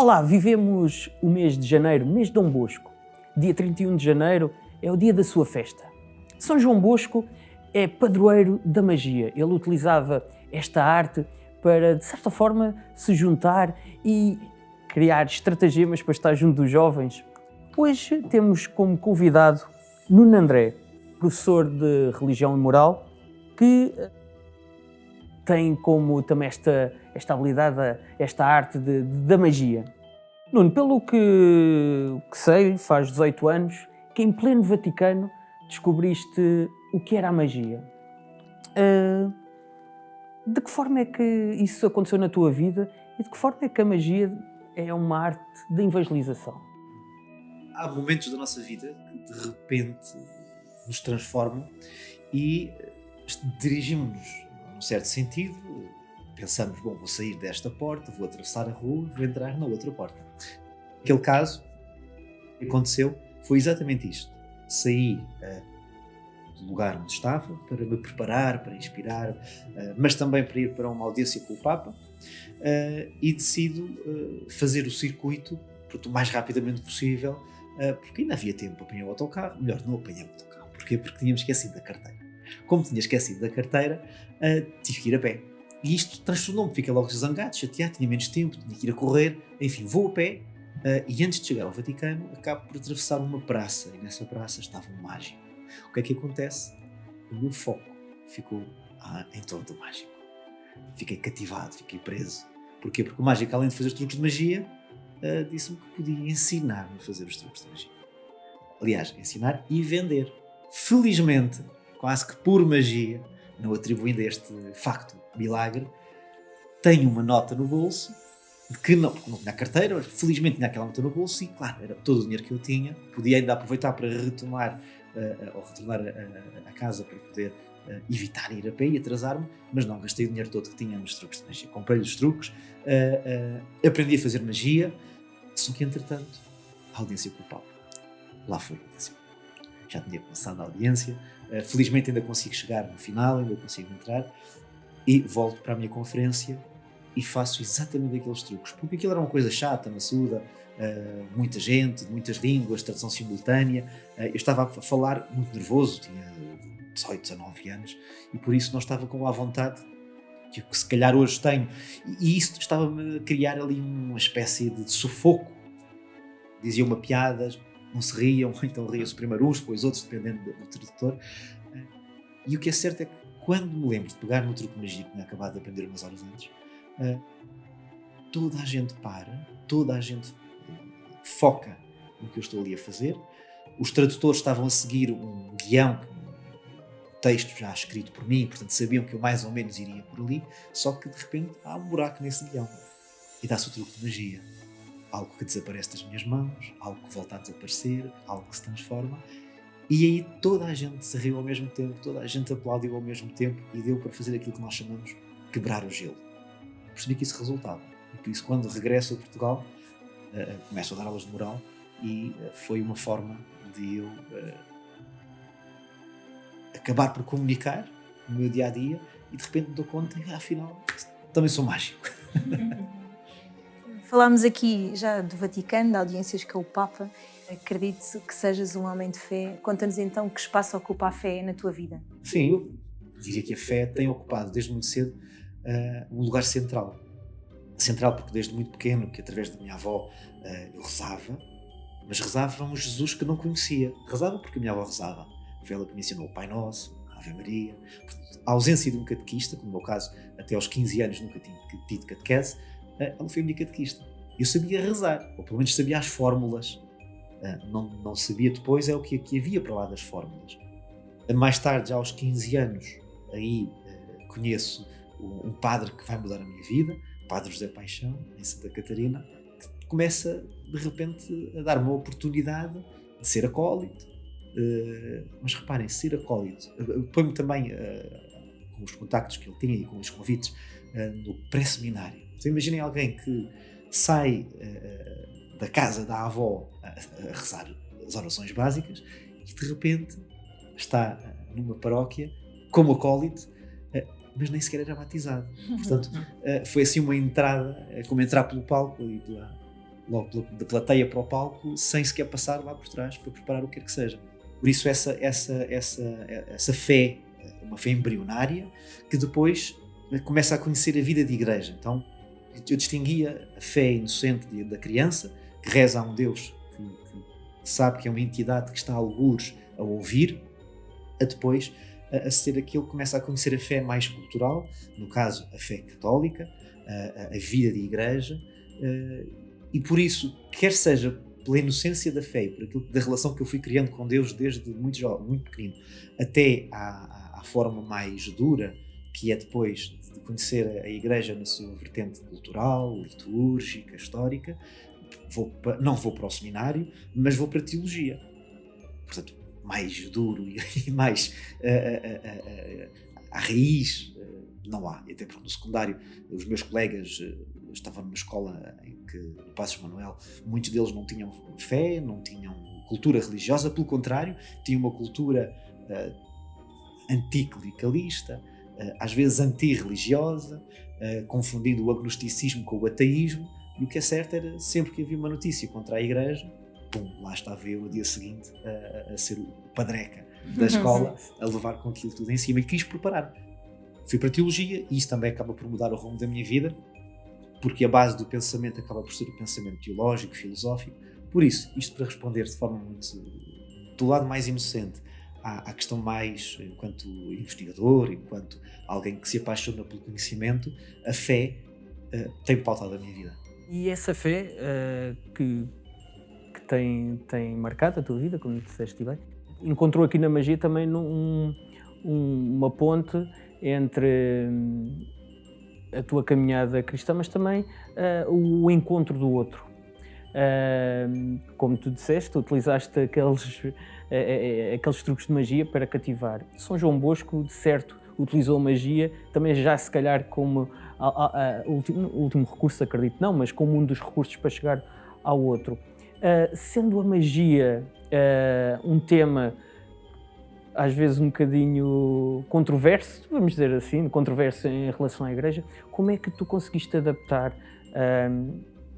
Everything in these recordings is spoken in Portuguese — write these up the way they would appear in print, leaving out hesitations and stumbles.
Olá, vivemos o mês de janeiro, mês de Dom Bosco. Dia 31 de janeiro é o dia da sua festa. São João Bosco é padroeiro da magia. Ele utilizava esta arte para, de certa forma, se juntar e criar estratagemas para estar junto dos jovens. Hoje temos como convidado Nuno André, professor de Religião e Moral, que tem como também esta habilidade, esta arte da magia. Nuno, pelo que sei, faz 18 anos, que em pleno Vaticano descobriste o que era a magia. De que forma é que isso aconteceu na tua vida e de que forma é que a magia é uma arte de evangelização? Há momentos da nossa vida que de repente nos transformam e dirigimos-nos num certo sentido. Pensamos, bom, vou sair desta porta, vou atravessar a rua, vou entrar na outra porta. Naquele caso, o que aconteceu foi exatamente isto. Saí do lugar onde estava para me preparar, para inspirar, mas também para ir para uma audiência com o Papa, e decido fazer o circuito o mais rapidamente possível, porque ainda havia tempo para apanhar o autocarro. Melhor, não apanhei o autocarro. Porquê? Porque tínhamos esquecido da carteira. Como tinha esquecido da carteira, tive que ir a pé. E isto transtornou-me, fiquei logo zangado, chateado, tinha menos tempo, tinha que ir a correr, enfim, vou a pé, e antes de chegar ao Vaticano, acabo por atravessar uma praça, e nessa praça estava um mágico. O que é que acontece? O meu foco ficou em torno do mágico. Fiquei cativado, fiquei preso. Porquê? Porque o mágico, além de fazer os truques de magia, disse-me que podia ensinar-me a fazer os truques de magia. Aliás, ensinar e vender. Felizmente, quase que por magia, não atribuindo a este facto milagre, tenho uma nota no bolso, que não tinha a carteira, mas felizmente tinha aquela nota no bolso e, claro, era todo o dinheiro que eu tinha. Podia ainda aproveitar para retornar a casa para poder evitar ir a pé e atrasar-me, mas não, gastei o dinheiro todo que tinha nos truques de magia. Comprei-lhe os truques, aprendi a fazer magia, só que, entretanto, a audiência com o Papa. Lá foi a audiência com o Papa. Já tinha começado a audiência, felizmente ainda consigo chegar no final, ainda consigo entrar, e volto para a minha conferência e faço exatamente aqueles truques, porque aquilo era uma coisa chata, maçuda, muita gente, muitas línguas, tradução simultânea. Eu estava a falar muito nervoso, tinha 18, 19 anos, e por isso não estava com a vontade que se calhar hoje tenho, e isso estava-me a criar ali uma espécie de sufoco. Dizia uma piada, não se riam, então riam-se primeiro uns, depois outros, dependendo do tradutor. E o que é certo é que quando me lembro de pegar no truque mágico que tinha acabado de aprender umas horas antes, toda a gente para, toda a gente foca no que eu estou ali a fazer. Os tradutores estavam a seguir um guião, um texto já escrito por mim, portanto sabiam que eu mais ou menos iria por ali, só que de repente há um buraco nesse guião e dá-se o truque de magia. Algo que desaparece das minhas mãos, algo que volta a desaparecer, algo que se transforma, e aí toda a gente se riu ao mesmo tempo, toda a gente aplaudiu ao mesmo tempo e deu para fazer aquilo que nós chamamos quebrar o gelo. Percebi que isso resultava, e por isso quando regresso a Portugal começo a dar aulas de moral, e foi uma forma de eu acabar por comunicar no meu dia-a-dia, e de repente me dou conta e afinal também sou mágico. Falámos aqui já do Vaticano, de audiências com o Papa. Acredito que sejas um homem de fé. Conta-nos então que espaço ocupa a fé na tua vida. Sim, eu diria que a fé tem ocupado desde muito cedo um lugar central. Central porque desde muito pequeno, que através da minha avó eu rezava, mas rezava um Jesus que não conhecia. Rezava porque a minha avó rezava. Foi ela que me ensinou o Pai Nosso, a Ave Maria. A ausência de um catequista, como no meu caso, até aos 15 anos nunca tinha tido catequese, ela foi a minha catequista. Eu sabia rezar, ou pelo menos sabia as fórmulas. Não sabia depois o que havia para lá das fórmulas. Mais tarde, já aos 15 anos, aí conheço um padre que vai mudar a minha vida, o Padre José Paixão, em Santa Catarina, que começa de repente a dar-me a oportunidade de ser acólito. Mas reparem, ser acólito, põe-me também com os contactos que ele tinha e com os convites no pré-seminário. Então imaginem alguém que sai da casa da avó a rezar as orações básicas e de repente está numa paróquia como acólito, mas nem sequer era batizado. Portanto, foi assim uma entrada, como entrar pelo palco e logo da plateia para o palco, sem sequer passar lá por trás para preparar o que quer que seja. Por isso essa fé, uma fé embrionária, que depois começa a conhecer a vida de igreja. Então eu distinguia a fé inocente da criança, que reza a um Deus que sabe que é uma entidade que está a algures a ouvir, a depois a ser aquele que começa a conhecer a fé mais cultural, no caso a fé católica, a vida de igreja, e por isso, quer seja pela inocência da fé, por aquilo da relação que eu fui criando com Deus desde muito jovem, muito pequeno, até à forma mais dura, que é depois de conhecer a igreja na sua vertente cultural, litúrgica, histórica, não vou para o seminário, mas vou para a teologia. Portanto, mais duro e mais à raiz, não há. E até porque no secundário os meus colegas estavam numa escola em que, no Passos Manuel, muitos deles não tinham fé, não tinham cultura religiosa, pelo contrário, tinham uma cultura anticlericalista, às vezes antirreligiosa, confundindo o agnosticismo com o ateísmo, e o que é certo era, sempre que havia uma notícia contra a igreja, pum, lá estava eu no dia seguinte a ser o padreca da escola, a levar com aquilo tudo em cima, e quis preparar. Fui para a teologia, e isso também acaba por mudar o rumo da minha vida, porque a base do pensamento acaba por ser o pensamento teológico, filosófico. Por isso, isto para responder de forma muito do lado mais inocente à questão mais, enquanto investigador, enquanto alguém que se apaixona pelo conhecimento, a fé tem pautado a minha vida. E essa fé que tem marcado a tua vida, como disseste bem, encontrou aqui na magia também uma ponte entre a tua caminhada cristã, mas também o encontro do outro. Como tu disseste, utilizaste aqueles truques de magia para cativar. São João Bosco, de certo, utilizou a magia, também já se calhar como último recurso, acredito não, mas como um dos recursos para chegar ao outro. Sendo a magia um tema às vezes um bocadinho controverso, vamos dizer assim, controverso em relação à igreja, como é que tu conseguiste adaptar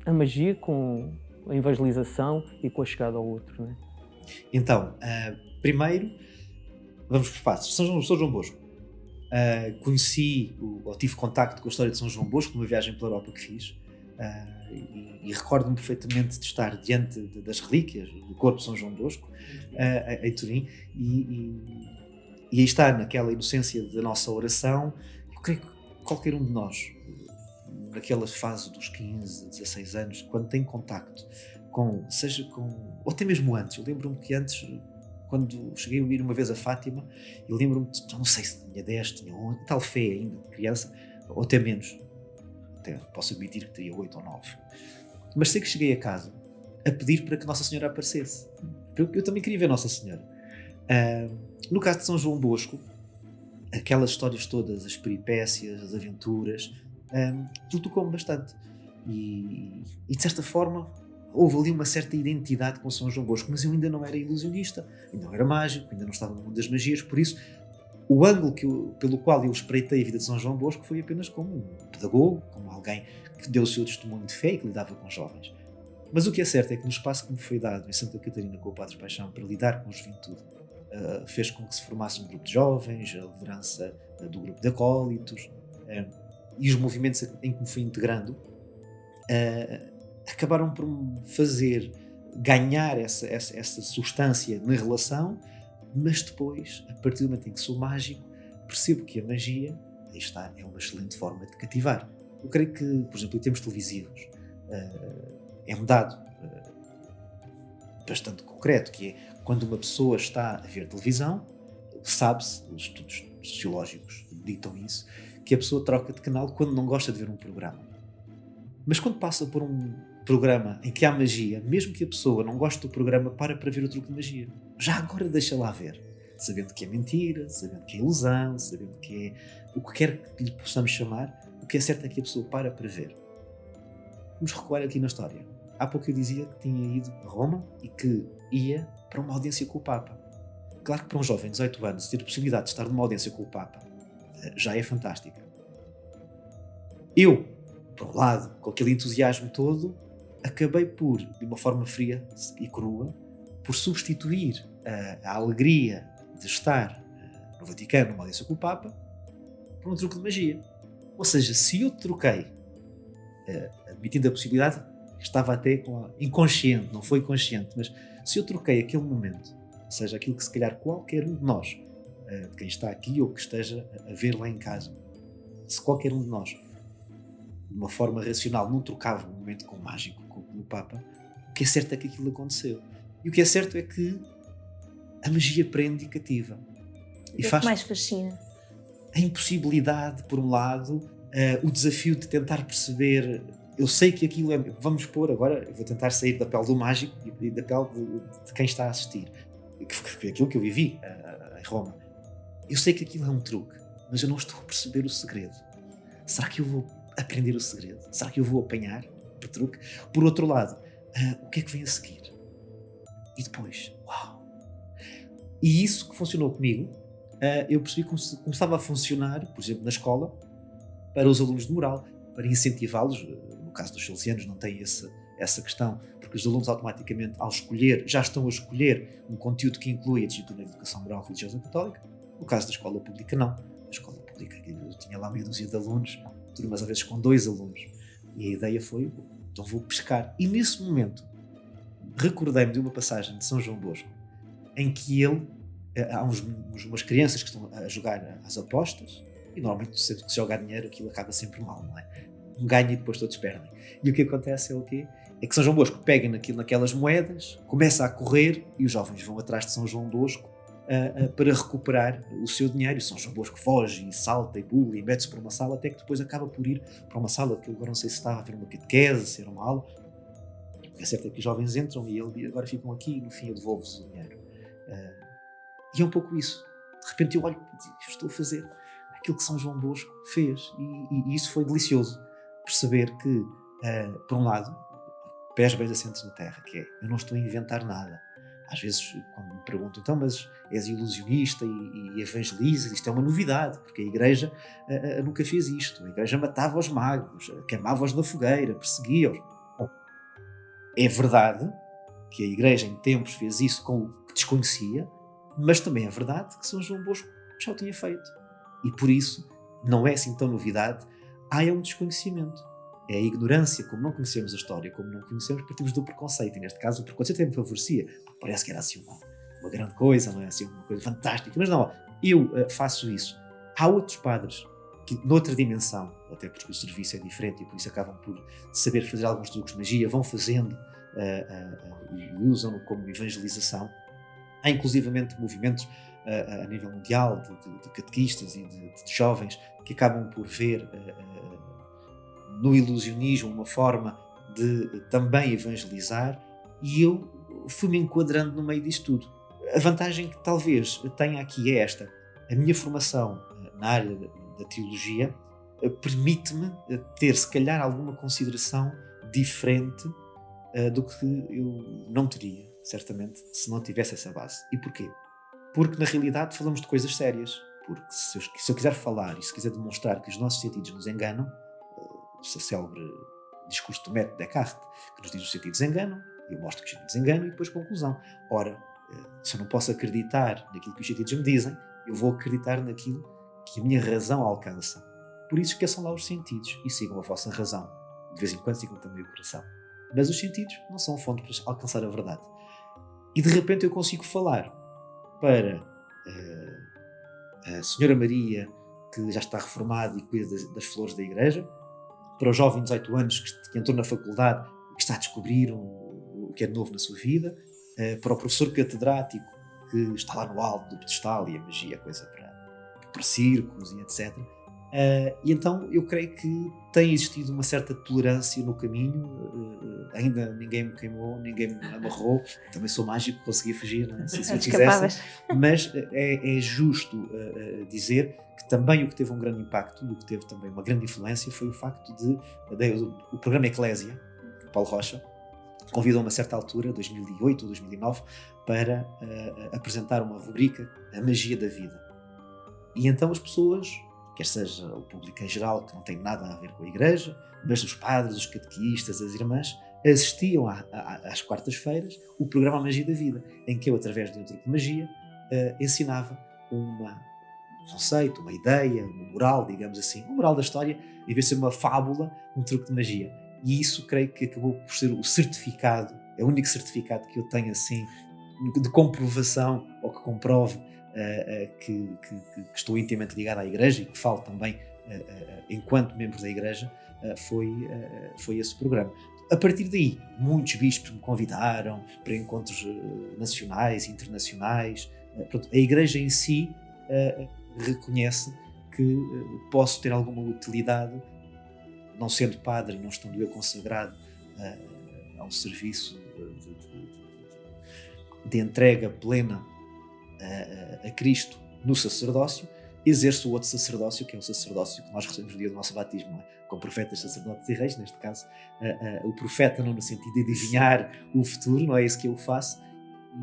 a magia com a evangelização e com a chegada ao outro, não é? Então, primeiro, vamos por passos. Sou João Bosco. Ou tive contacto com a história de São João Bosco numa viagem pela Europa que fiz, e recordo-me perfeitamente de estar diante das relíquias do corpo de São João Bosco, em Turim, e aí está, naquela inocência da nossa oração. Eu creio que qualquer um de nós, naquela fase dos 15, 16 anos, quando tem contacto ou até mesmo antes, eu lembro-me que antes, quando cheguei a ir uma vez a Fátima, eu lembro-me, não sei se tinha 10, tinha 11, tal fé ainda de criança, ou até menos, até posso admitir que teria 8 ou 9, mas sei que cheguei a casa a pedir para que Nossa Senhora aparecesse, porque eu também queria ver Nossa Senhora. No caso de São João Bosco, aquelas histórias todas, as peripécias, as aventuras, tudo tocou-me bastante, e de certa forma houve ali uma certa identidade com São João Bosco, mas eu ainda não era ilusionista, ainda não era mágico, ainda não estava no mundo das magias. Por isso o ângulo pelo qual eu espreitei a vida de São João Bosco foi apenas como um pedagogo, como alguém que deu o seu testemunho de fé e que lidava com jovens. Mas o que é certo é que no espaço que me foi dado em Santa Catarina com o Padre Paixão para lidar com a juventude, fez com que se formasse um grupo de jovens, a liderança do grupo de acólitos, e os movimentos em que me fui integrando acabaram por me fazer ganhar essa substância na relação, mas depois, a partir do momento em que sou mágico, percebo que a magia, aí está, é uma excelente forma de cativar. Eu creio que, por exemplo, em termos televisivos, é um dado bastante concreto, que é quando uma pessoa está a ver televisão, sabe-se, os estudos sociológicos ditam isso, que a pessoa troca de canal quando não gosta de ver um programa. Mas quando passa por um programa em que há magia, mesmo que a pessoa não goste do programa, para ver o truque de magia. Já agora deixa lá ver, sabendo que é mentira, sabendo que é ilusão, sabendo que é o que quer que lhe possamos chamar. O que é certo é que a pessoa para ver. Vamos recuar aqui na história. Há pouco eu dizia que tinha ido a Roma e que ia para uma audiência com o Papa. Claro que para um jovem de 18 anos ter a possibilidade de estar numa audiência com o Papa já é fantástica. Eu, por um lado, com aquele entusiasmo todo, acabei por, de uma forma fria e crua, por substituir a alegria de estar no Vaticano, numa audiência com o Papa, por um truque de magia. Ou seja, se eu troquei, admitindo a possibilidade, estava até inconsciente, não foi consciente, mas se eu troquei aquele momento, ou seja, aquilo que se calhar qualquer um de nós, de quem está aqui ou que esteja a ver lá em casa, se qualquer um de nós, de uma forma racional, não trocava um momento com o mágico, com o Papa, o que é certo é que aquilo aconteceu. E o que é certo é que a magia prende e cativa. E o que mais fascina? A impossibilidade, por um lado, o desafio de tentar perceber. Eu sei que aquilo é. Vamos pôr agora, eu vou tentar sair da pele do mágico e da pele de quem está a assistir. Que foi aquilo que eu vivi em Roma. Eu sei que aquilo é um truque, mas eu não estou a perceber o segredo. Será que eu vou aprender o segredo? Será que eu vou apanhar o truque? Por outro lado, o que é que vem a seguir? E depois, uau! E isso que funcionou comigo, eu percebi como começava a funcionar, por exemplo, na escola, para os alunos de moral, para incentivá-los. No caso dos salesianos não tem essa questão, porque os alunos automaticamente, ao escolher, já estão a escolher um conteúdo que inclui a disciplina de educação moral religiosa católica. No caso da escola pública, não. Na escola pública, eu tinha lá meia dúzia de alunos, turmas às vezes com 2 alunos. E a ideia foi, então vou pescar. E nesse momento, recordei-me de uma passagem de São João Bosco, em que ele, há umas crianças que estão a jogar às apostas, e normalmente sempre que se joga dinheiro aquilo acaba sempre mal, não é? Um ganha e depois todos perdem. E o que acontece é o quê? É que São João Bosco pega naquelas moedas, começa a correr e os jovens vão atrás de São João Bosco para recuperar o seu dinheiro. E São João Bosco foge e salta e pula e mete-se para uma sala, até que depois acaba por ir para uma sala que eu agora não sei se estava a ver uma catequese, se era uma aula. O que é certo é que os jovens entram e ele agora ficam aqui e no fim eu devolvo-vos o dinheiro. E é um pouco isso. De repente eu olho e digo, estou a fazer aquilo que São João Bosco fez. E isso foi delicioso. Perceber que, por um lado, pés bem assentes na terra, que é, eu não estou a inventar nada. Às vezes, quando me perguntam, então, mas és ilusionista e evangelizas, isto é uma novidade, porque a Igreja nunca fez isto. A Igreja matava os magos, queimava-os na fogueira, perseguia-os. É verdade que a Igreja em tempos fez isso com o que desconhecia, mas também é verdade que São João Bosco já o tinha feito. E por isso, não é assim tão novidade, há um desconhecimento. É a ignorância, como não conhecemos a história, como não conhecemos, partimos do preconceito. E neste caso, o preconceito até me favorecia, porque parece que era assim uma grande coisa, não é assim uma coisa fantástica. Mas não, eu faço isso. Há outros padres que, noutra dimensão, até porque o serviço é diferente e por isso acabam por saber fazer alguns truques de magia, vão fazendo e usam-no como evangelização. Há inclusivamente movimentos a nível mundial de catequistas e de jovens que acabam por ver no ilusionismo uma forma de também evangelizar, e eu fui-me enquadrando no meio disto tudo. A vantagem que talvez tenha aqui é esta: a minha formação na área da teologia permite-me ter, se calhar, alguma consideração diferente do que eu não teria, certamente, se não tivesse essa base. E porquê? Porque, na realidade, falamos de coisas sérias. Porque se eu quiser falar e se quiser demonstrar que os nossos sentidos nos enganam, o célebre discurso do método Descartes, que nos diz que os sentidos enganam, eu mostro que os sentidos enganam e depois conclusão. Ora, se eu não posso acreditar naquilo que os sentidos me dizem, eu vou acreditar naquilo que a minha razão alcança. Por isso esqueçam lá os sentidos e sigam a vossa razão. De vez em quando sigam também o coração. Mas os sentidos não são fonte para alcançar a verdade. E de repente eu consigo falar para a Senhora Maria, que já está reformada e cuida das flores da Igreja, para o jovem de 18 anos que entrou na faculdade e que está a descobrir o que é novo na sua vida, para o professor catedrático que está lá no alto do pedestal e a magia é coisa para circos e etc. E então eu creio que tem existido uma certa tolerância no caminho. Ainda ninguém me queimou, ninguém me amarrou. Também sou mágico, consegui fugir, não é? Se eu quisesse. Mas é justo dizer que também o que teve um grande impacto e o que teve também uma grande influência foi o facto de o programa Eclésia, Paulo Rocha, convidou-me a certa altura, 2008 ou 2009, para apresentar uma rubrica, A Magia da Vida. E então as pessoas, quer seja o público em geral, que não tem nada a ver com a Igreja, mas os padres, os catequistas, as irmãs, assistiam às quartas-feiras o programa A Magia da Vida, em que eu, através de um truque de magia, ensinava um conceito, uma ideia, uma moral, digamos assim, uma moral da história, em vez de ser uma fábula, um truque de magia. E isso creio que acabou por ser o certificado, é o único certificado que eu tenho assim, de comprovação, ou que comprove que estou intimamente ligado à Igreja e que falo também enquanto membro da Igreja, foi esse programa. A partir daí, muitos bispos me convidaram para encontros nacionais e internacionais. Pronto, a Igreja em si reconhece que posso ter alguma utilidade, não sendo padre, não estando eu consagrado ao serviço de entrega plena a Cristo no sacerdócio, exerço o outro sacerdócio, que é o sacerdócio que nós recebemos no dia do nosso batismo, não é? Com profetas, sacerdotes e reis, neste caso, o profeta, não no sentido de adivinhar o futuro, não é isso que eu faço,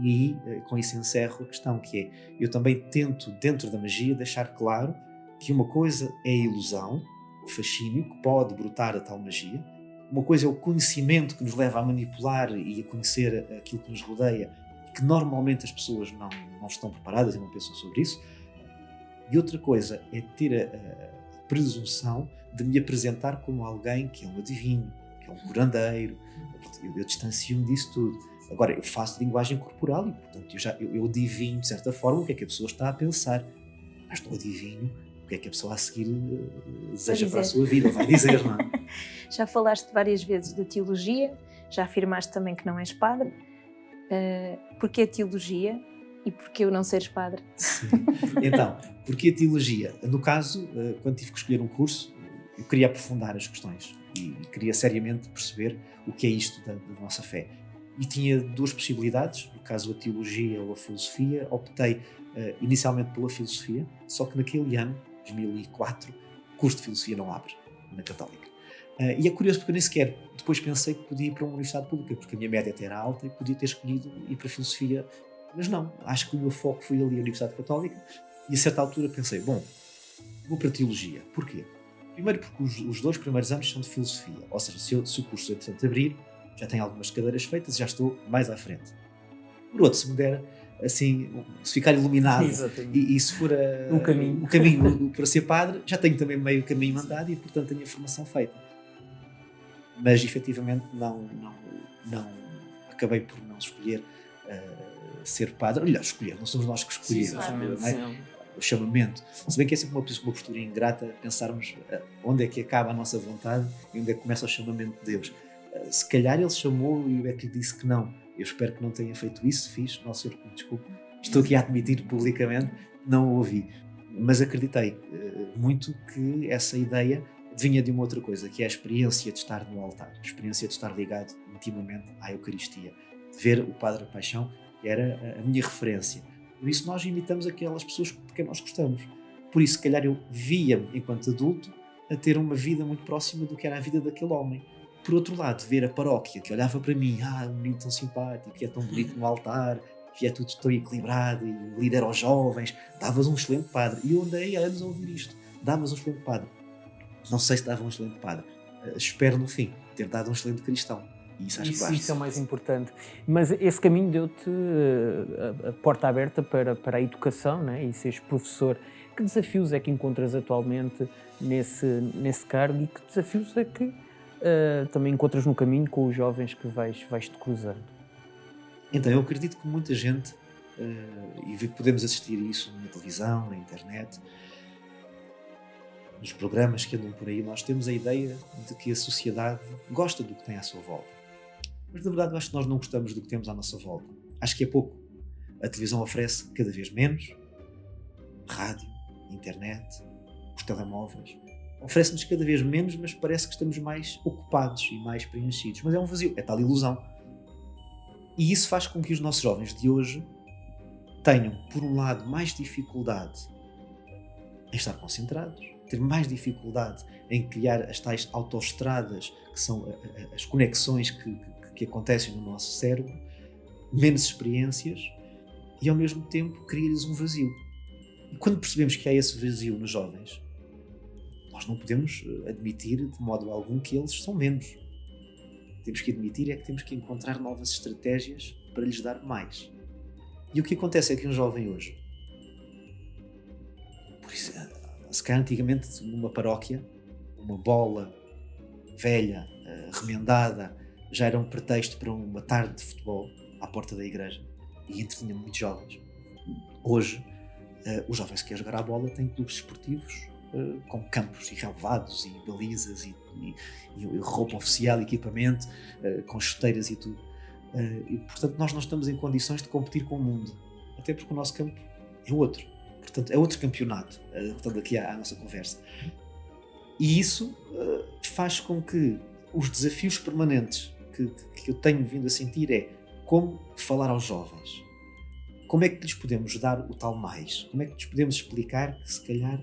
e com isso encerro a questão, que é, eu também tento, dentro da magia, deixar claro que uma coisa é a ilusão, o fascínio, que pode brotar a tal magia, uma coisa é o conhecimento que nos leva a manipular e a conhecer aquilo que nos rodeia, que normalmente as pessoas não estão preparadas e não pensam sobre isso, e outra coisa é ter a presunção de me apresentar como alguém que é um adivinho, que é um curandeiro. Eu distancio-me disso tudo. Agora, eu faço linguagem corporal e, portanto, eu adivinho, de certa forma, o que é que a pessoa está a pensar. Mas não adivinho o que é que a pessoa a seguir deseja para a sua vida, vai dizer, não é? Já falaste várias vezes de teologia, já afirmaste também que não és padre. Porquê a teologia e porquê o não seres padre? Sim. Então, porquê a teologia? No caso, quando tive que escolher um curso, eu queria aprofundar as questões e queria seriamente perceber o que é isto da nossa fé. E tinha duas possibilidades, no caso a teologia ou a filosofia. Optei inicialmente pela filosofia, só que naquele ano, 2004, o curso de filosofia não abre na Católica. E é curioso porque eu nem sequer depois pensei que podia ir para uma universidade pública, porque a minha média até era alta e podia ter escolhido ir para a filosofia, mas não, acho que o meu foco foi ali a Universidade Católica e a certa altura pensei, bom, vou para a teologia. Porquê? Primeiro porque os 2 primeiros anos são de filosofia, ou seja, se o curso entretanto abrir, já tenho algumas cadeiras feitas e já estou mais à frente. Por outro, se me der, assim, se ficar iluminado e se for o caminho para ser padre, já tenho também meio caminho andado e, portanto, tenho a formação feita. Mas, efetivamente, não acabei por não escolher ser padre. Olha, escolher, não somos nós que escolhemos. O chamamento. Se bem que é sempre uma postura ingrata pensarmos onde é que acaba a nossa vontade e onde é que começa o chamamento de Deus. Se calhar ele chamou e eu é que lhe disse que não. Eu espero que não tenha feito isso. Fiz, Nosso Senhor, desculpe, estou aqui a admitir publicamente, não o ouvi. Mas acreditei muito que essa ideia vinha de uma outra coisa, que é a experiência de estar no altar, a experiência de estar ligado intimamente à Eucaristia. Ver o Padre Paixão era a minha referência. Por isso nós imitamos aquelas pessoas de quem nós gostamos. Por isso, se calhar, eu via-me, enquanto adulto, a ter uma vida muito próxima do que era a vida daquele homem. Por outro lado, ver a paróquia, que olhava para mim, um menino tão simpático, que é tão bonito no altar, que é tudo tão equilibrado, e lidera os jovens, davas um excelente padre. E eu andei há anos a ouvir isto. Davas um excelente padre. Não sei se dava um excelente padre. Espero, no fim, ter dado um excelente cristão. E isso acho que basta. Isso é o mais importante. Mas esse caminho deu-te a porta aberta para a educação, né? E seres professor. Que desafios é que encontras atualmente nesse cargo e que desafios é que também encontras no caminho com os jovens que vais-te cruzando? Então, eu acredito que muita gente, e podemos assistir a isso na televisão, na internet, nos programas que andam por aí, nós temos a ideia de que a sociedade gosta do que tem à sua volta. Mas, na verdade, eu acho que nós não gostamos do que temos à nossa volta. Acho que é pouco. A televisão oferece cada vez menos, rádio, internet, os telemóveis. Oferece-nos cada vez menos, mas parece que estamos mais ocupados e mais preenchidos. Mas é um vazio, é tal ilusão. E isso faz com que os nossos jovens de hoje tenham, por um lado, mais dificuldade em estar concentrados, ter mais dificuldade em criar as tais autoestradas, que são as conexões que acontecem no nosso cérebro, menos experiências e, ao mesmo tempo, cria-lhes um vazio. E quando percebemos que há esse vazio nos jovens, nós não podemos admitir de modo algum que eles são menos. temos que admitir é que temos que encontrar novas estratégias para lhes dar mais. E o que acontece é que um jovem hoje, por isso, se calhar antigamente numa paróquia, uma bola velha, remendada, já era um pretexto para uma tarde de futebol à porta da igreja e entretinha muitos jovens. Hoje, os jovens que querem jogar à bola têm clubes esportivos com campos irrelevados e balizas e roupa oficial, equipamento, com chuteiras e tudo. E, portanto, nós não estamos em condições de competir com o mundo, até porque o nosso campo é outro. Portanto, é outro campeonato, voltando aqui à nossa conversa. E isso faz com que os desafios permanentes que eu tenho vindo a sentir é como falar aos jovens. Como é que lhes podemos dar o tal mais? Como é que lhes podemos explicar que se calhar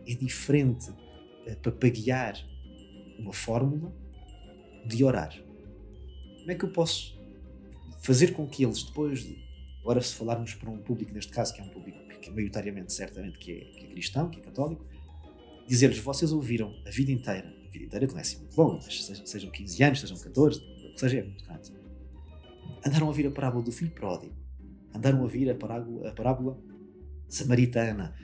é diferente para guiar uma fórmula de orar? Como é que eu posso fazer com que eles depois, agora se falarmos para um público, neste caso que é um público que maioritariamente, certamente, que é cristão, que é católico, dizer-lhes, vocês ouviram a vida inteira que não é assim muito longa, sejam 15 anos, sejam 14, o que seja, é muito grande. Andaram a ouvir a parábola do filho pródigo, andaram a ouvir a parábola samaritana,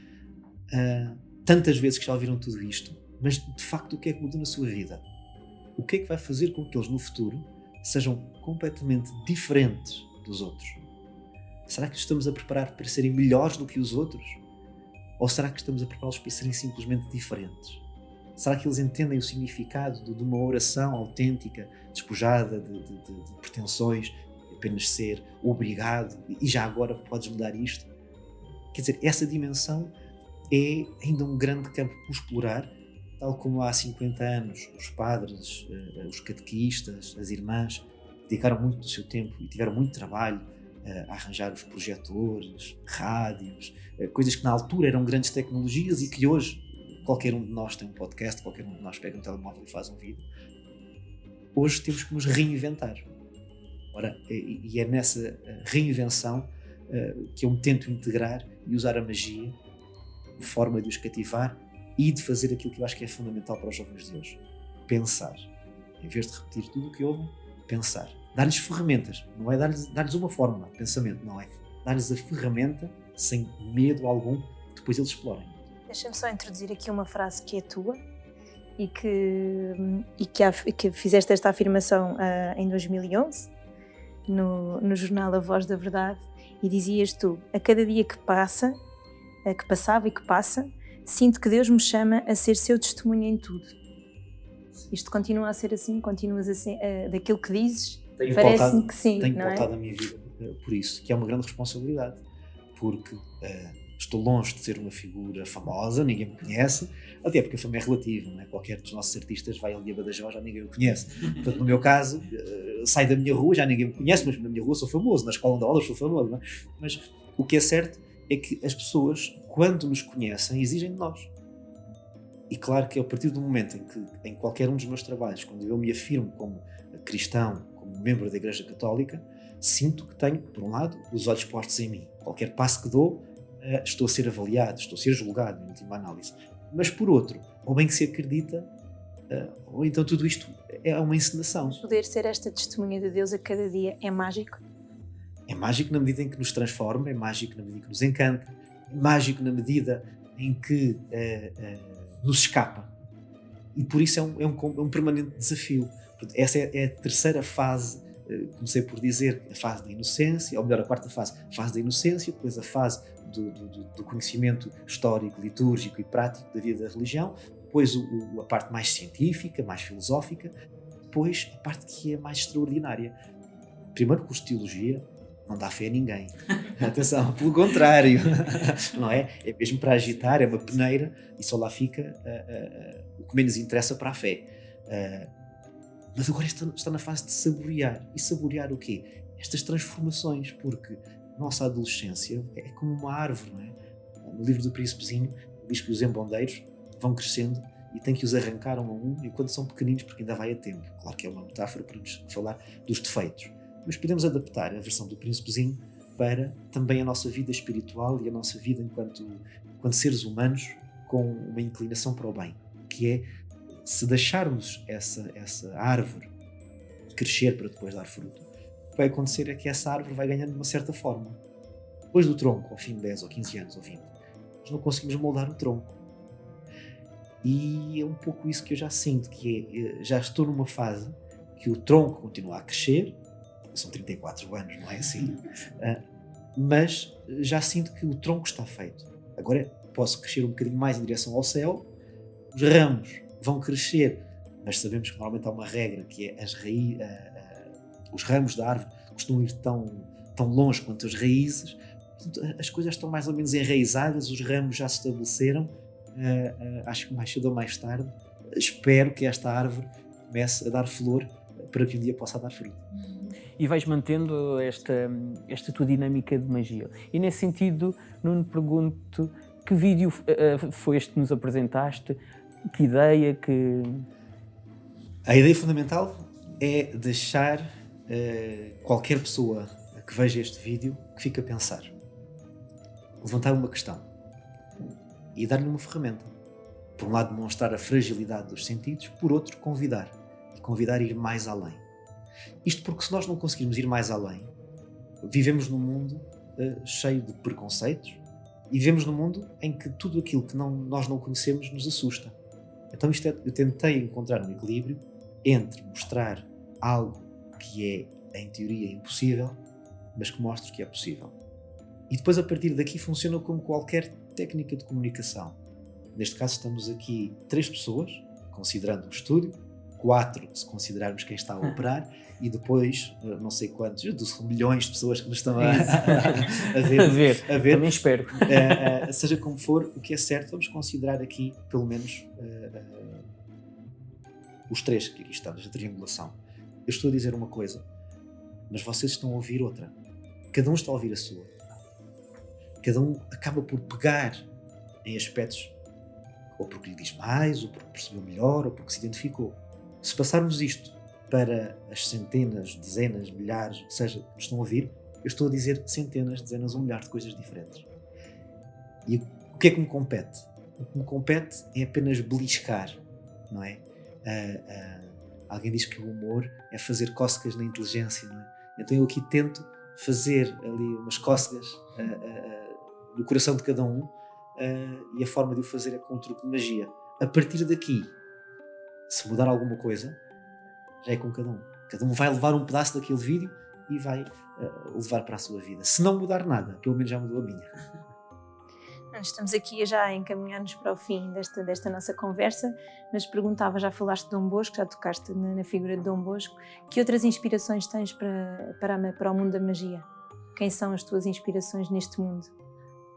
tantas vezes que já ouviram tudo isto, mas de facto o que é que mudou na sua vida? O que é que vai fazer com que eles no futuro sejam completamente diferentes dos outros? Será que os estamos a preparar para serem melhores do que os outros? Ou será que estamos a prepará-los para serem simplesmente diferentes? Será que eles entendem o significado de uma oração autêntica, despojada de pretensões, apenas ser obrigado e já agora podes mudar isto? Quer dizer, essa dimensão é ainda um grande campo por explorar, tal como há 50 anos os padres, os catequistas, as irmãs dedicaram muito do seu tempo e tiveram muito trabalho a arranjar os projetores, rádios, coisas que na altura eram grandes tecnologias e que hoje qualquer um de nós tem um podcast, qualquer um de nós pega um telemóvel e faz um vídeo. Hoje temos que nos reinventar. Ora, e é nessa reinvenção que eu me tento integrar e usar a magia de forma de os cativar e de fazer aquilo que eu acho que é fundamental para os jovens de hoje. Pensar. Em vez de repetir tudo o que ouvem, pensar. Dar-lhes ferramentas. Não é dar-lhes uma fórmula de pensamento, não é. Dar-lhes a ferramenta sem medo algum que depois eles explorem. Deixa-me só introduzir aqui uma frase que é tua e que fizeste esta afirmação em 2011 no jornal A Voz da Verdade, e dizias tu: a cada dia que passa, que passava e que passa, sinto que Deus me chama a ser seu testemunho em tudo. Isto continua a ser assim? Continuas a ser, daquilo que dizes? Parece-me que sim, tenho não é? pautado a minha vida por isso, que é uma grande responsabilidade, porque estou longe de ser uma figura famosa, ninguém me conhece, até porque a fama é relativa, não é? Qualquer dos nossos artistas vai ali a Badajoz, já ninguém o conhece. Portanto, no meu caso, saio da minha rua, já ninguém me conhece, mas na minha rua sou famoso, na escola onde aulas sou famoso, não é? Mas o que é certo é que as pessoas, quando nos conhecem, exigem de nós. E claro que a partir do momento em que, em qualquer um dos meus trabalhos, quando eu me afirmo como cristão, como membro da Igreja Católica, sinto que tenho, por um lado, os olhos postos em mim. Qualquer passo que dou, estou a ser avaliado, estou a ser julgado, em última análise. Mas por outro, ou bem que se acredita, ou então tudo isto é uma encenação. Poder ser esta testemunha de Deus a cada dia é mágico? É mágico na medida em que nos transforma, é mágico na medida em que nos encanta, é mágico na medida em que nos escapa. E por isso é um permanente desafio. Essa é a terceira fase, comecei por dizer, a fase da inocência, ou melhor, a quarta fase, a fase da inocência, depois a fase do conhecimento histórico, litúrgico e prático da vida da religião, depois a parte mais científica, mais filosófica, depois a parte que é mais extraordinária. Primeiro, curso de teologia não dá fé a ninguém. Atenção, pelo contrário, não é? É mesmo para agitar, é uma peneira e só lá fica o que menos interessa para a fé. Mas agora está na fase de saborear. E saborear o quê? Estas transformações, porque a nossa adolescência é como uma árvore, não é? No livro do Príncipezinho diz que os embondeiros vão crescendo e têm que os arrancar um a um enquanto são pequeninos, porque ainda vai a tempo. Claro que é uma metáfora para nos falar dos defeitos. Mas podemos adaptar a versão do Príncipezinho para também a nossa vida espiritual e a nossa vida enquanto seres humanos com uma inclinação para o bem, que é, se deixarmos essa árvore crescer para depois dar fruto, o que vai acontecer é que essa árvore vai ganhando uma certa forma. Depois do tronco, ao fim de 10 ou 15 anos ou 20, nós não conseguimos moldar o tronco. E é um pouco isso que eu já sinto, que já estou numa fase que o tronco continua a crescer, são 34 anos, não é assim? Mas já sinto que o tronco está feito. Agora posso crescer um bocadinho mais em direção ao céu, os ramos vão crescer, mas sabemos que normalmente há uma regra, que é os ramos da árvore costumam ir tão longe quanto as raízes. Portanto, as coisas estão mais ou menos enraizadas, os ramos já se estabeleceram. Acho que mais cedo ou mais tarde espero que esta árvore comece a dar flor para que um dia possa dar fruto. E vais mantendo esta tua dinâmica de magia. E nesse sentido, Nuno, pergunto, que vídeo foi este que nos apresentaste? Que ideia? A ideia fundamental é deixar qualquer pessoa que veja este vídeo que fique a pensar. Levantar uma questão e dar-lhe uma ferramenta. Por um lado, demonstrar a fragilidade dos sentidos, por outro, convidar. E convidar a ir mais além. Isto porque se nós não conseguirmos ir mais além, vivemos num mundo cheio de preconceitos e vivemos num mundo em que tudo aquilo que nós não conhecemos nos assusta. Então eu tentei encontrar um equilíbrio entre mostrar algo que é, em teoria, impossível, mas que mostre que é possível. E depois, a partir daqui, funciona como qualquer técnica de comunicação. Neste caso, estamos aqui 3 pessoas, considerando o estúdio, 4 se considerarmos quem está a operar, e depois, não sei quantos, milhões de pessoas que nos estão a ver. Também espero. Seja como for, o que é certo, vamos considerar aqui, pelo menos, os 3 que aqui estamos, a triangulação. Eu estou a dizer uma coisa, mas vocês estão a ouvir outra. Cada um está a ouvir a sua. Cada um acaba por pegar em aspectos, ou porque lhe diz mais, ou porque percebeu melhor, ou porque se identificou. Se passarmos isto para as centenas, dezenas, milhares, ou seja, que estão a ouvir, eu estou a dizer centenas, dezenas ou milhares de coisas diferentes. E o que é que me compete? O que me compete é apenas beliscar, não é? Alguém diz que o humor é fazer cócegas na inteligência, não é? Então eu aqui tento fazer ali umas cócegas no coração de cada um, e a forma de o fazer é com um truque de magia. A partir daqui, se mudar alguma coisa, já é com cada um. Cada um vai levar um pedaço daquele vídeo e vai levar para a sua vida. Se não mudar nada, pelo menos já mudou a minha. Estamos aqui já a encaminhar-nos para o fim desta nossa conversa, mas perguntava, já falaste de Dom Bosco, já tocaste na figura de Dom Bosco, que outras inspirações tens para o mundo da magia? Quem são as tuas inspirações neste mundo?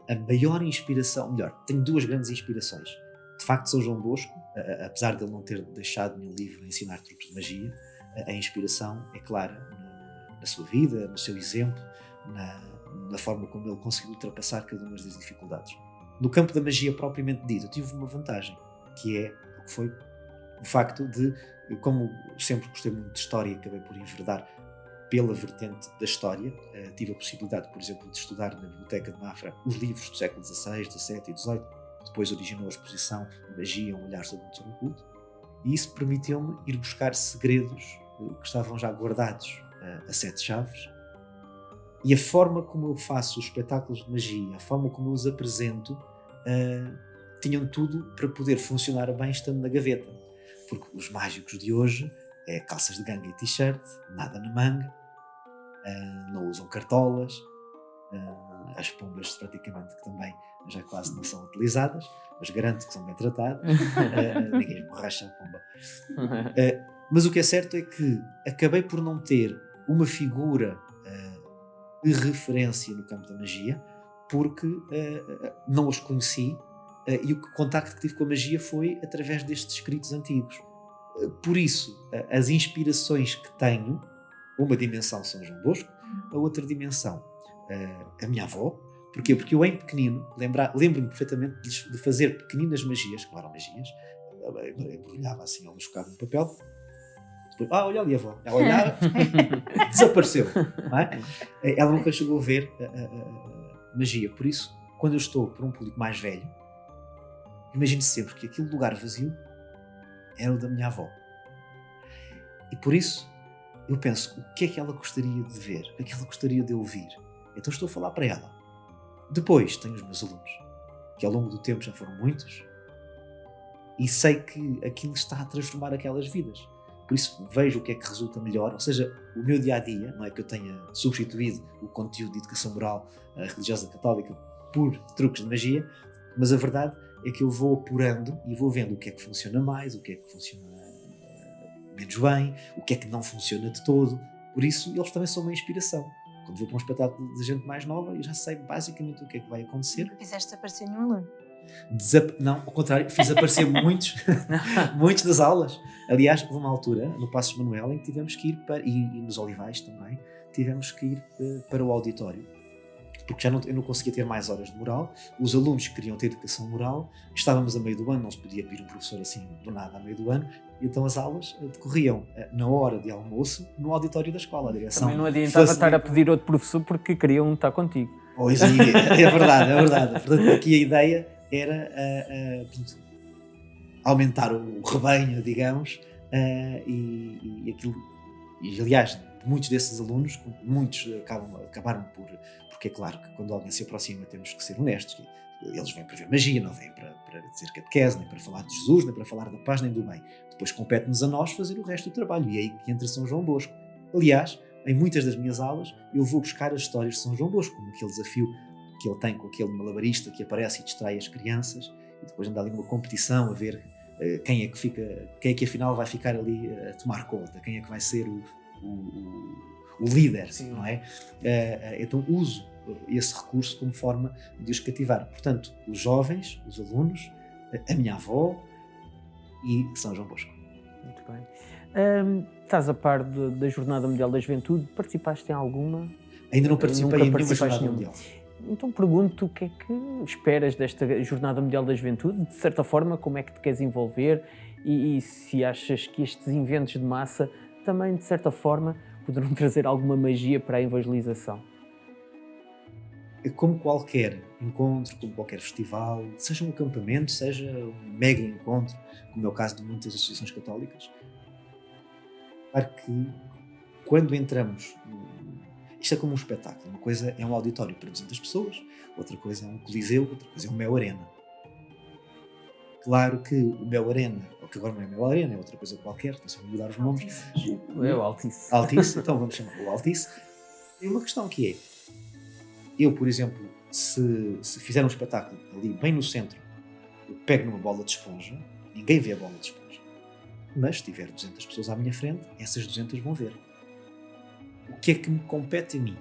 A maior inspiração, melhor, tenho 2 grandes inspirações. De facto, São João Bosco, apesar de ele não ter deixado nenhum livro a ensinar truques de magia, a inspiração é clara na sua vida, no seu exemplo, na forma como ele conseguiu ultrapassar cada uma das dificuldades. No campo da magia propriamente dito, eu tive uma vantagem, que foi o facto de, como sempre gostei muito de história e acabei por enverdar pela vertente da história, tive a possibilidade, por exemplo, de estudar na Biblioteca de Mafra os livros do século XVI, XVII e XVIII, depois originou a exposição Magia, um olhar sobre o tesouro oculto, e isso permitiu-me ir buscar segredos que estavam já guardados a 7 chaves, e a forma como eu faço os espetáculos de magia, a forma como eu os apresento, tinham tudo para poder funcionar bem estando na gaveta, porque os mágicos de hoje é calças de ganga e t-shirt, nada na manga, não usam cartolas, as pombas praticamente que também já quase não são utilizadas, mas garanto que são bem tratadas, ninguém esborracha a pomba. Mas o que é certo é que acabei por não ter uma figura de referência no campo da magia, porque não os conheci, e o contacto que tive com a magia foi através destes escritos antigos. Por isso, as inspirações que tenho, uma dimensão São João Bosco, a outra dimensão a minha avó. Porquê? Porque eu, em pequenino, lembro-me perfeitamente de fazer pequeninas magias, que não eram magias, embrulhava assim, ou ficava no papel. Depois, olha ali a avó. Ela olhava, desapareceu. Não é? Ela nunca chegou a ver magia. Por isso, quando eu estou por um público mais velho, imagino sempre que aquele lugar vazio era o da minha avó. E por isso, eu penso, o que é que ela gostaria de ver? O que é que ela gostaria de ouvir? Então estou a falar para ela. Depois tenho os meus alunos, que ao longo do tempo já foram muitos, e sei que aquilo está a transformar aquelas vidas. Por isso vejo o que é que resulta melhor, ou seja, o meu dia-a-dia, não é que eu tenha substituído o conteúdo de educação moral religiosa católica por truques de magia, mas a verdade é que eu vou apurando e vou vendo o que é que funciona mais, o que é que funciona menos bem, o que é que não funciona de todo. Por isso, eles também são uma inspiração. Quando vou para um espetáculo de gente mais nova, eu já sei basicamente o que é que vai acontecer. Fizeste aparecer nenhum aluno? Não, ao contrário, fiz aparecer muitos das aulas. Aliás, houve uma altura, no Passos Manuel, em que tivemos que ir para, e nos Olivais também, tivemos que ir para o auditório, porque eu não conseguia ter mais horas de moral, os alunos queriam ter educação moral, estávamos a meio do ano, não se podia pedir um professor assim do nada a meio do ano, e então as aulas decorriam na hora de almoço no auditório da escola. A direção Também não adiantava estar a pedir outro professor porque queriam estar contigo. Pois é verdade, é verdade. Portanto, aqui a ideia era aumentar o rebanho, digamos, e aquilo. E aliás, muitos desses alunos, muitos acabaram porque é claro que quando alguém se aproxima temos que ser honestos. Eles vêm para ver magia, não vêm para dizer catequese, nem para falar de Jesus, nem para falar da paz, nem do bem. Depois compete-nos a nós fazer o resto do trabalho, e é aí que entra São João Bosco. Aliás, em muitas das minhas aulas, eu vou buscar as histórias de São João Bosco, como aquele desafio que ele tem com aquele malabarista que aparece e distrai as crianças, e depois anda ali numa competição a ver quem é que afinal vai ficar ali a tomar conta, quem é que vai ser o líder. Sim. Não é? Então uso esse recurso como forma de os cativar. Portanto, os jovens, os alunos, a minha avó e São João Bosco. Muito bem. Estás a par da Jornada Mundial da Juventude? Participaste em alguma? Ainda não participei em nenhuma Jornada Mundial. Então pergunto o que é que esperas desta Jornada Mundial da Juventude? De certa forma, como é que te queres envolver? E se achas que estes eventos de massa também, de certa forma, poderão trazer alguma magia para a evangelização? Como qualquer encontro, como qualquer festival, seja um acampamento, seja um mega encontro, como é o caso de muitas associações católicas, claro que quando entramos, isto é como um espetáculo, uma coisa é um auditório para 200 pessoas, outra coisa é um coliseu, outra coisa é um Mel Arena. Claro que o Mel Arena, ou que agora não é Mel Arena, é outra coisa qualquer, estão sempre a mudar os nomes. É o Altice. Altice, então vamos chamar o Altice. E uma questão que é, eu, por exemplo, se fizer um espetáculo ali bem no centro, eu pego numa bola de esponja, ninguém vê a bola de esponja, mas se tiver 200 pessoas à minha frente, essas 200 vão ver. O que é que me compete a mim?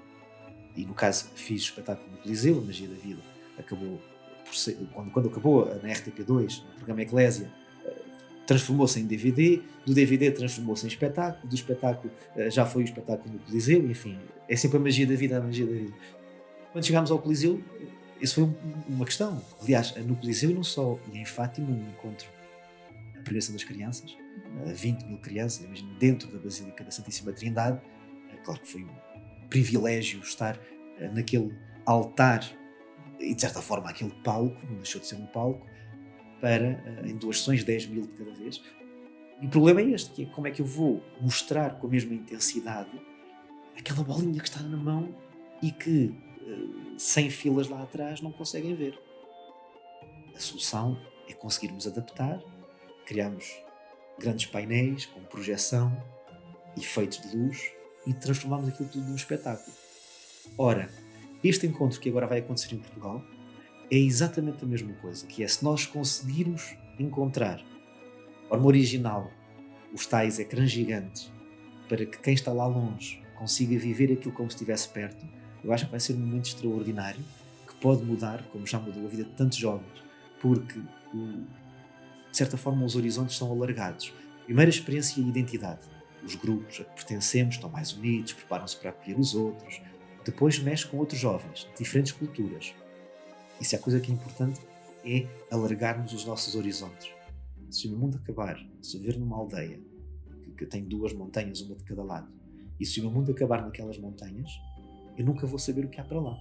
E no caso, fiz o espetáculo no Coliseu, a Magia da Vida, acabou por ser, quando acabou na RTP2, no programa Eclésia, transformou-se em DVD, do DVD transformou-se em espetáculo, do espetáculo já foi o espetáculo no Coliseu, enfim, é sempre a magia da vida, a magia da vida. Quando chegámos ao Coliseu, isso foi uma questão. Aliás, no Coliseu e não só, e em Fátima, no encontro, a pregação das crianças, 20 mil crianças, imagino, dentro da Basílica da Santíssima Trindade. Claro que foi um privilégio estar naquele altar e, de certa forma, aquele palco, não deixou de ser um palco, para, em 2 sessões, 10 mil de cada vez. E o problema é este, que é como é que eu vou mostrar com a mesma intensidade aquela bolinha que está na mão e que, sem filas lá atrás, não conseguem ver. A solução é conseguirmos adaptar, criarmos grandes painéis com projeção, efeitos de luz e transformarmos aquilo tudo num espetáculo. Ora, este encontro que agora vai acontecer em Portugal é exatamente a mesma coisa, que é se nós conseguirmos encontrar, de forma original, os tais ecrãs gigantes, para que quem está lá longe consiga viver aquilo como se estivesse perto, eu acho que vai ser um momento extraordinário, que pode mudar, como já mudou a vida de tantos jovens, porque, de certa forma, os horizontes são alargados. Primeira experiência e identidade. Os grupos a que pertencemos estão mais unidos, preparam-se para acolher os outros. Depois mexe com outros jovens, de diferentes culturas. E se há coisa que é importante é alargarmos os nossos horizontes. Se o meu mundo acabar, se eu viver numa aldeia que tem 2 montanhas, uma de cada lado, e se o meu mundo acabar naquelas montanhas, eu nunca vou saber o que há para lá.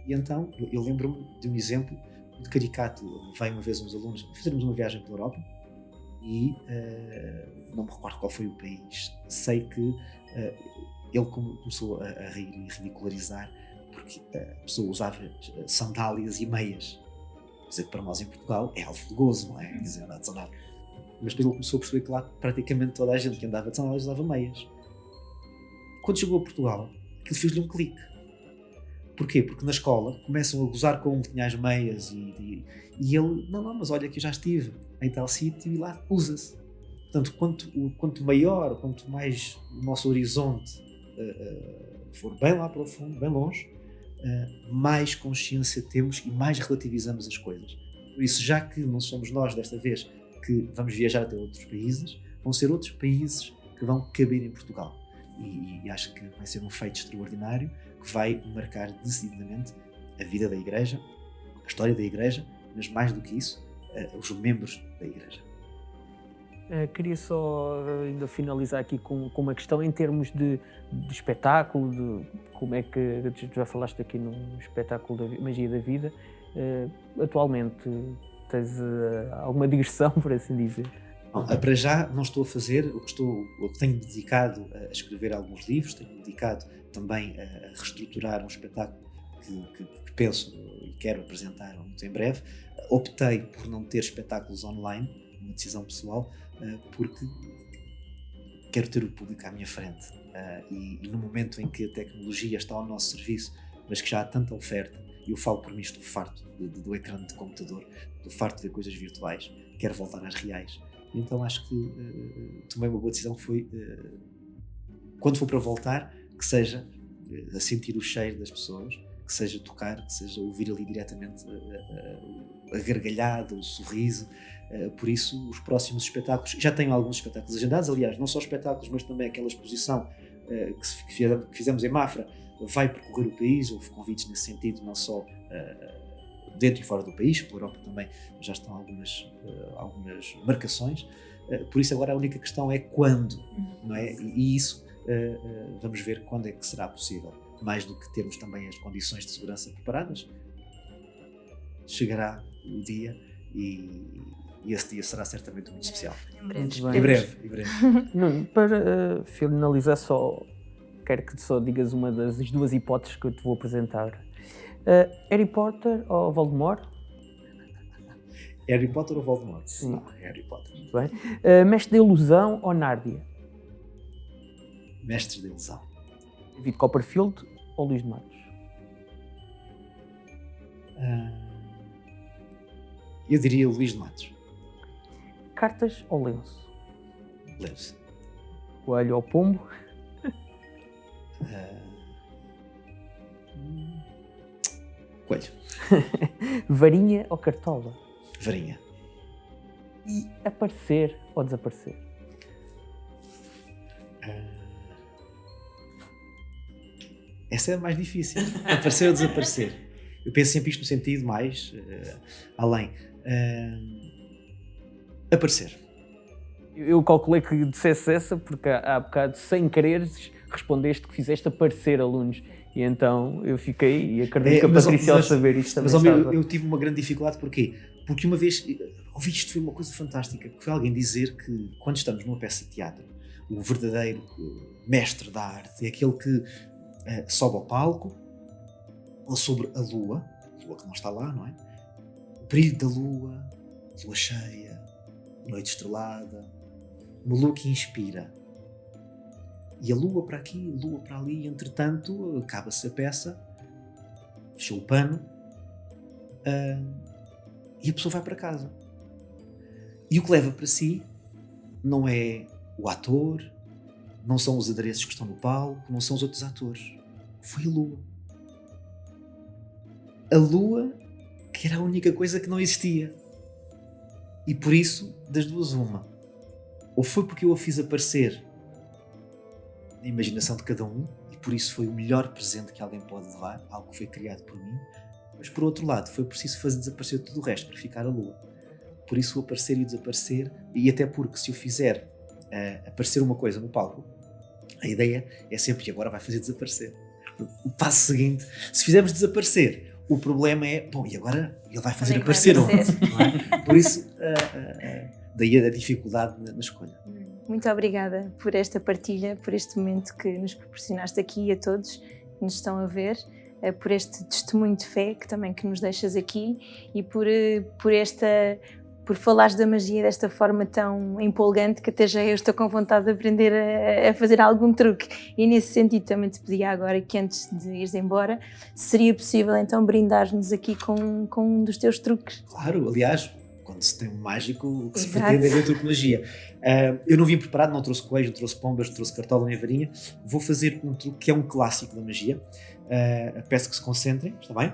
E então, eu lembro-me de um exemplo de caricato. Vai uma vez uns alunos fazermos uma viagem pela Europa, e não me recordo qual foi o país. Sei que ele começou a rir e ridicularizar porque a pessoa usava sandálias e meias. Quer dizer que para nós em Portugal é alvo de gozo, não é? Quer dizer, andar de sandálias. Mas depois ele começou a perceber que lá praticamente toda a gente que andava de sandálias usava meias. Quando chegou a Portugal, aquilo fez-lhe um clique. Porquê? Porque na escola começam a gozar com que tinha as meias e ele, não, mas olha que eu já estive em tal sítio e lá usa-se. Portanto, quanto maior, quanto mais o nosso horizonte for bem lá para o fundo, bem longe, mais consciência temos e mais relativizamos as coisas. Por isso, já que não somos nós desta vez que vamos viajar até outros países, vão ser outros países que vão caber em Portugal. E acho que vai ser um feito extraordinário que vai marcar decididamente a vida da Igreja, a história da Igreja, mas mais do que isso, os membros da Igreja. Queria só ainda finalizar aqui com uma questão em termos de espetáculo, de como é que já falaste aqui num espetáculo da Magia da Vida. Atualmente tens alguma digressão, por assim dizer? Bom, para já não estou a fazer o que tenho dedicado a escrever alguns livros, tenho dedicado também a reestruturar um espetáculo que penso e quero apresentar muito em breve. Optei por não ter espetáculos online, uma decisão pessoal, porque quero ter o público à minha frente. E no momento em que a tecnologia está ao nosso serviço, mas que já há tanta oferta, e eu falo por mim, estou farto do ecrã de computador, estou farto de ver coisas virtuais, quero voltar às reais. Então acho que tomei uma boa decisão, que foi, quando for para voltar, que seja a sentir o cheiro das pessoas, que seja tocar, que seja ouvir ali diretamente a gargalhada, o sorriso. Por isso, os próximos espetáculos, já tenho alguns espetáculos agendados, aliás, não só espetáculos, mas também aquela exposição que fizemos em Mafra, vai percorrer o país, houve convites nesse sentido, não só dentro e fora do país, pela Europa também já estão algumas marcações, por isso agora a única questão é quando, não é? E isso vamos ver quando é que será possível, mais do que termos também as condições de segurança preparadas. Chegará o dia e esse dia será certamente muito especial. Em breve. Em breve. Nuno, para finalizar, quero que só digas uma das duas hipóteses que eu te vou apresentar. Harry Potter ou Voldemort? Harry Potter ou Voldemort? Sim. Não, Harry Potter. Muito bem. Mestre da Ilusão ou Nárnia? Mestres da Ilusão. David Copperfield ou Luís de Matos? Eu diria Luís de Matos. Cartas ou lenço? Lenço. Coelho ou pombo? Coelho. Varinha ou cartola? Varinha. E aparecer ou desaparecer? Essa é a mais difícil. Aparecer ou desaparecer. Eu penso sempre isto no sentido mais além. Aparecer. Eu calculei que dissesse essa porque há bocado, sem quereres, respondeste que fizeste aparecer alunos. E então eu fiquei, e acredito que a Patrícia, ao saber isto, também estava. Eu tive uma grande dificuldade, porquê? Porque uma vez, ouvi isto, foi uma coisa fantástica, que foi alguém dizer que quando estamos numa peça de teatro, o verdadeiro mestre da arte é aquele que sobe ao palco, ou sobre a lua que não está lá, não é? O brilho da lua cheia, noite estrelada, uma lua que inspira. E a lua para aqui, a lua para ali, entretanto, acaba-se a peça, fechou o pano, e a pessoa vai para casa. E o que leva para si não é o ator, não são os adereços que estão no palco, não são os outros atores. Foi a lua. A lua, que era a única coisa que não existia. E por isso, das duas, uma. Ou foi porque eu a fiz aparecer na imaginação de cada um, e por isso foi o melhor presente que alguém pode levar, algo que foi criado por mim, mas por outro lado, foi preciso fazer desaparecer tudo o resto para ficar a lua. Por isso o aparecer e o desaparecer, e até porque se eu fizer aparecer uma coisa no palco, a ideia é sempre que agora vai fazer desaparecer. O passo seguinte, se fizermos desaparecer, o problema é, bom, e agora ele vai fazer aparecer onde? Não é? Por isso, daí a dificuldade na escolha. Muito obrigada por esta partilha, por este momento que nos proporcionaste aqui a todos que nos estão a ver, por este testemunho de fé que nos deixas aqui e por falares da magia desta forma tão empolgante que até já eu estou com vontade de aprender a fazer algum truque. E nesse sentido também te pedia agora que antes de ires embora, seria possível então brindar-nos aqui com um dos teus truques? Claro, aliás, quando se tem um mágico, o que se Exato. pretende é ver truque de magia. Eu não vim preparado, não trouxe coelhos, não trouxe pombas, não trouxe cartola nem varinha. Vou fazer um truque que é um clássico da magia. Peço que se concentrem, está bem?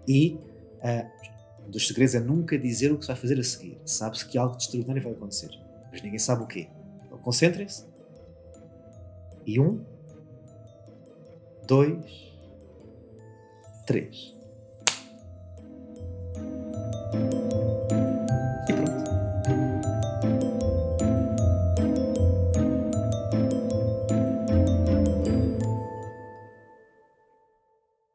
E um dos segredos é nunca dizer o que se vai fazer a seguir. Sabe-se que algo de extraordinário vai acontecer, mas ninguém sabe o quê. Então concentrem-se. E 1, 2, 3.